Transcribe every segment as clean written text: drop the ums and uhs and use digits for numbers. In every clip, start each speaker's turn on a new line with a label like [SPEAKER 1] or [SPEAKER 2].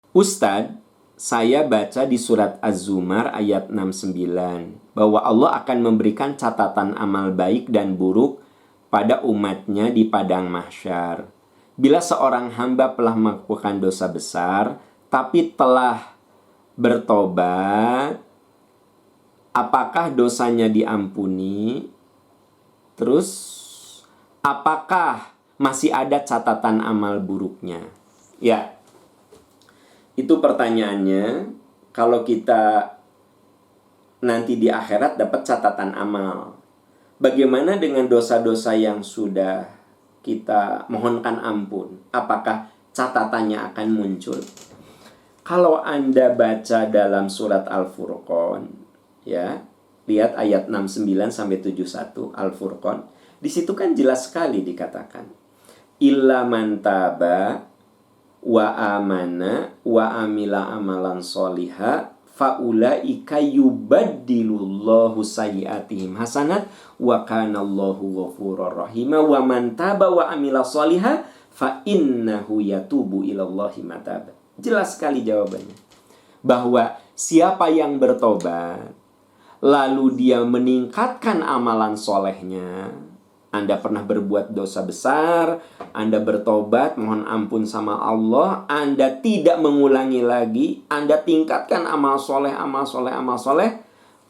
[SPEAKER 1] Ustadz, saya baca di surat Az-Zumar ayat 69 bahwa Allah akan memberikan catatan amal baik dan buruk pada umatnya di padang mahsyar. Bila seorang hamba telah melakukan dosa besar, tapi telah bertobat, apakah dosanya diampuni? Terus, apakah masih ada catatan amal buruknya? Ya, itu pertanyaannya. Kalau kita nanti di akhirat dapat catatan amal, bagaimana dengan dosa-dosa yang sudah kita mohonkan ampun? Apakah catatannya akan muncul? Kalau Anda baca dalam surat Al-Furqan, ya, lihat ayat 69 sampai 71 Al-Furqan. Di situ kan jelas sekali dikatakan, illa man taba wa amana wa amila amalan soliha faulaika yubaddilullahu sayyiatihim hasanat wa kanallahu ghafurur rahim wa man taba wa amila soliha fa innahu yatubu ilallahi mataba. Jelas sekali jawabannya, bahwa siapa yang bertobat lalu dia meningkatkan amalan solehnya. Anda pernah berbuat dosa besar, Anda bertobat, mohon ampun sama Allah, Anda tidak mengulangi lagi, Anda tingkatkan amal soleh,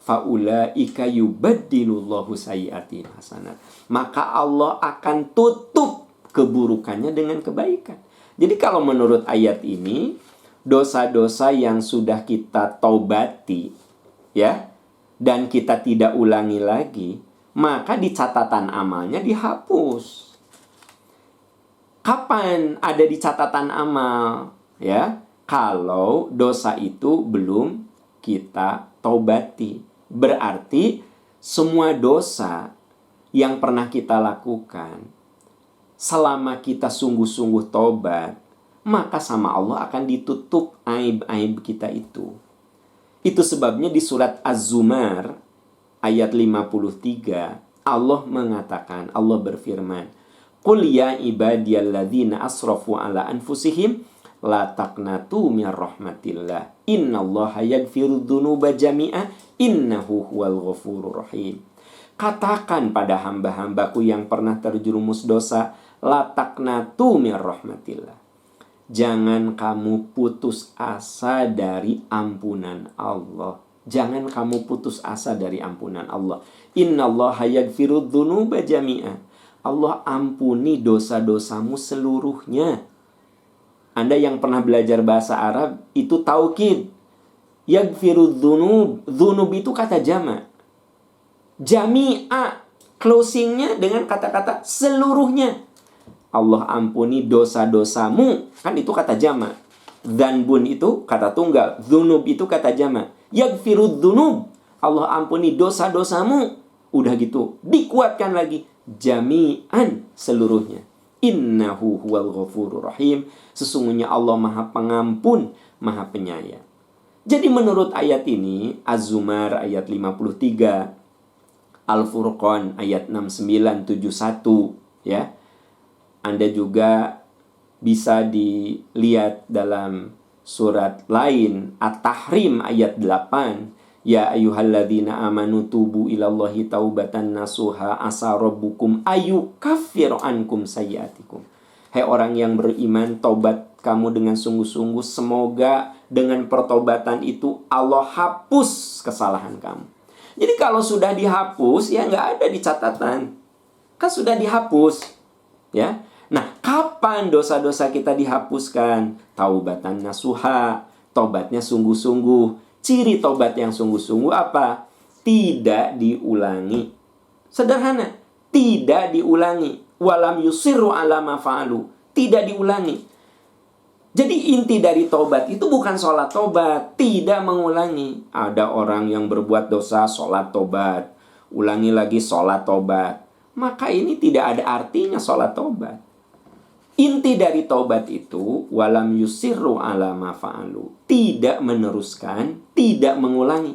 [SPEAKER 1] faulaika yubaddilullahu sayyiatihim hasanat. Maka Allah akan tutup keburukannya dengan kebaikan. Jadi kalau menurut ayat ini, dosa-dosa yang sudah kita taubati, ya, dan kita tidak ulangi lagi, maka di catatan amalnya dihapus. Kapan ada di catatan amal? Ya, kalau dosa itu belum kita taubati. Berarti semua dosa yang pernah kita lakukan, selama kita sungguh-sungguh taubat, maka sama Allah akan ditutup aib-aib kita itu. Itu sebabnya di surat Az-Zumar ayat 53, Allah mengatakan, Allah berfirman, Qul ya ibadiyalladzina asrafu ala anfusihim la taqnatu min rahmatillah innallaha yaghfiru dzunuba jami'a innahu huwal ghafurur rahim. Katakan pada hamba-hambaku yang pernah terjerumus dosa, la taqnatu min rahmatillah. Jangan kamu putus asa dari ampunan Allah. Jangan kamu putus asa dari ampunan Allah. Innallaha yaghfiru dzunuba jami'a. Allah ampuni dosa-dosamu seluruhnya. Anda yang pernah belajar bahasa Arab, itu taukid. Yaghfiru dzunub. Dzunub itu kata jama'. Jami'a, closingnya dengan kata-kata seluruhnya. Allah ampuni dosa-dosamu. Kan itu kata jama'. Dzanbun itu kata tunggal. Dzunub itu kata jama'. Yaghfiru dzunub. Allah ampuni dosa-dosamu. Udah gitu, dikuatkan lagi. Jami'an, seluruhnya. Innahu huwal ghafurur rahim. Sesungguhnya Allah Maha Pengampun, Maha Penyayang. Jadi menurut ayat ini, Az-Zumar ayat 53, Al-Furqan ayat 6971, ya. Anda juga bisa dilihat dalam surat lain, At-Tahrim ayat 8, ya ayyuhalladzina amanu tubu ilallahi taubatan nasuha asa rabbukum ayukaffir ankum sayyiatikum. Hai orang yang beriman, taubat kamu dengan sungguh-sungguh, semoga dengan pertobatan itu Allah hapus kesalahan kamu. Jadi kalau sudah dihapus, ya nggak ada di catatan, kan sudah dihapus, ya. Nah, kapan dosa-dosa kita dihapuskan? Taubatan nasuha, tobatnya sungguh-sungguh. Ciri tobat yang sungguh-sungguh apa? Tidak diulangi. Sederhana, tidak diulangi. Walam yusirru ala ma fa'alu. Tidak diulangi. Jadi inti dari tobat itu bukan sholat tobat, tidak mengulangi. Ada orang yang berbuat dosa, sholat tobat, ulangi lagi sholat tobat. Maka ini tidak ada artinya sholat tobat. Inti dari taubat itu walam yusirru ala ma fa'alu. Tidak meneruskan, tidak mengulangi.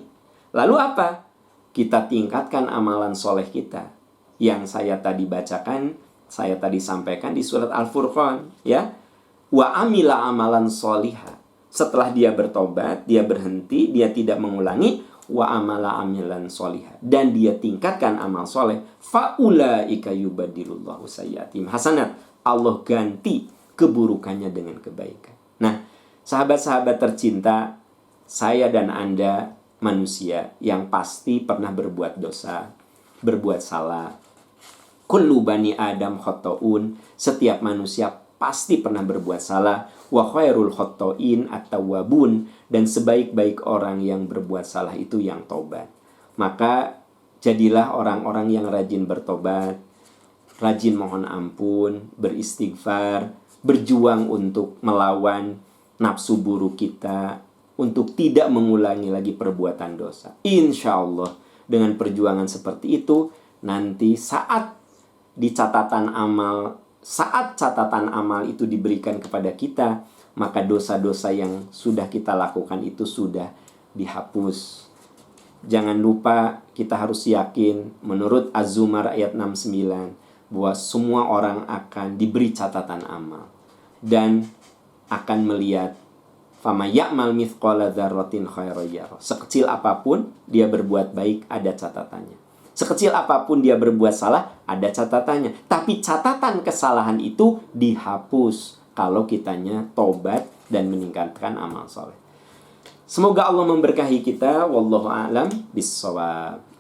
[SPEAKER 1] Lalu apa? Kita tingkatkan amalan soleh kita. Yang saya tadi bacakan, saya tadi sampaikan di surat Al-Furqan, ya. Wa amila amalan solihah. Setelah dia bertobat, dia berhenti, dia tidak mengulangi, wa amala amilan solihah, dan dia tingkatkan amal soleh, faulaika yubadilullahu sayyiatihim hasanat. Allah ganti keburukannya dengan kebaikan. Nah, sahabat-sahabat tercinta, saya dan Anda manusia yang pasti pernah berbuat dosa, berbuat salah. Kullu bani Adam khotoun, setiap manusia pasti pernah berbuat salah. Wa khairul khotoin at-tawwabun, dan sebaik-baik orang yang berbuat salah itu yang tobat. Maka jadilah orang-orang yang rajin bertobat, rajin mohon ampun, beristighfar, berjuang untuk melawan nafsu buruk kita, untuk tidak mengulangi lagi perbuatan dosa. Insya Allah dengan perjuangan seperti itu, nanti saat catatan amal itu diberikan kepada kita, maka dosa-dosa yang sudah kita lakukan itu sudah dihapus. Jangan lupa kita harus yakin menurut Az-Zumar ayat 69 bahwa semua orang akan diberi catatan amal dan akan melihat fama ya'mal mithqala dzarratin khairan yarah. Sekecil apapun dia berbuat baik, ada catatannya. Sekecil apapun dia berbuat salah, ada catatannya. Tapi catatan kesalahan itu dihapus kalau kitanya tobat dan meningkatkan amal soleh. Semoga Allah memberkahi kita. Wallahu a'lam bishawab.